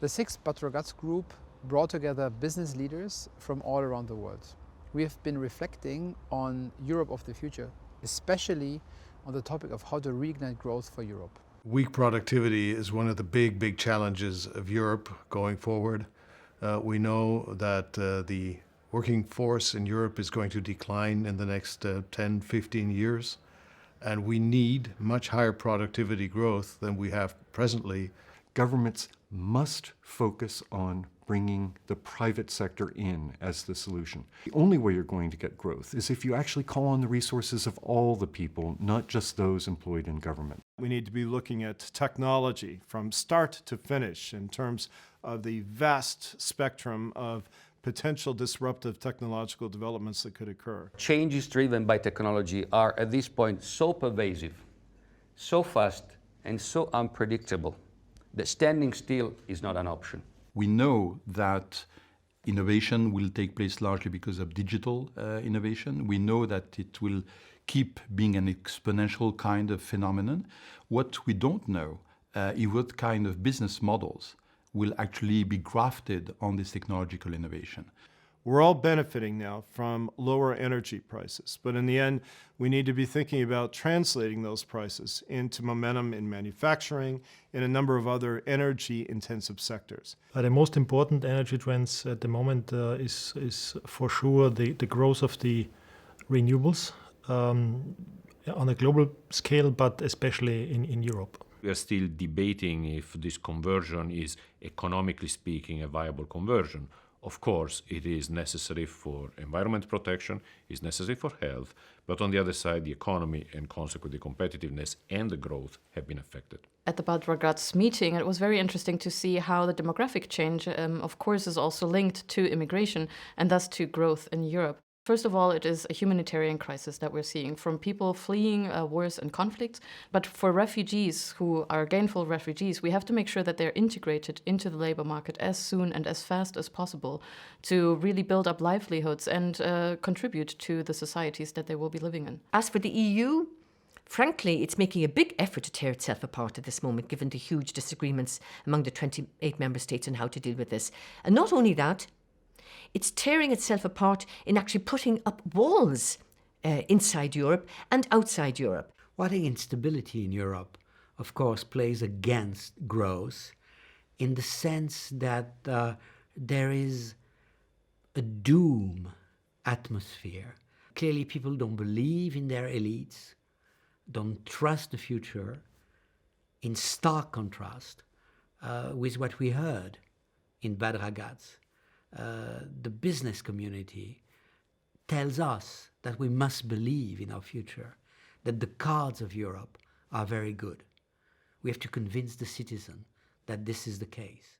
The sixth Ragaz Group brought together business leaders from all around the world. We have been reflecting on Europe of the future, especially on the topic of how to reignite growth for Europe. Weak productivity is one of the big challenges of Europe going forward. We know that the working force in Europe is going to decline in the next 10, 15 years, and we need much higher productivity growth than we have presently. Governments must focus on bringing the private sector in as the solution. The only way you're going to get growth is if you actually call on the resources of all the people, not just those employed in government. We need to be looking at technology from start to finish in terms of the vast spectrum of potential disruptive technological developments that could occur. Changes driven by technology are at this point so pervasive, so fast, and so unpredictable that standing still is not an option. We know that innovation will take place largely because of digital innovation. We know that it will keep being an exponential kind of phenomenon. What we don't know is what kind of business models will actually be grafted on this technological innovation. We're all benefiting now from lower energy prices, but in the end, we need to be thinking about translating those prices into momentum in manufacturing, in a number of other energy-intensive sectors. The most important energy trends at the moment is for sure the growth of the renewables on a global scale, but especially in Europe. We are still debating if this conversion is, economically speaking, a viable conversion. Of course, it is necessary for environment protection, it's necessary for health, but on the other side, the economy and consequently competitiveness and the growth have been affected. At the Ragaz meeting, it was very interesting to see how the demographic change, of course, is also linked to immigration and thus to growth in Europe. First of all, it is a humanitarian crisis that we're seeing from people fleeing wars and conflicts. But for refugees who are gainful refugees, we have to make sure that they're integrated into the labor market as soon and as fast as possible to really build up livelihoods and contribute to the societies that they will be living in. As for the EU, frankly, it's making a big effort to tear itself apart at this moment, given the huge disagreements among the 28 member states on how to deal with this. And not only that, it's tearing itself apart in actually putting up walls inside Europe and outside Europe. What instability in Europe, of course, plays against growth in the sense that there is a doom atmosphere. Clearly, people don't believe in their elites, don't trust the future, in stark contrast with what we heard in Bad Ragaz. The business community tells us that we must believe in our future, that the cards of Europe are very good. We have to convince the citizen that this is the case.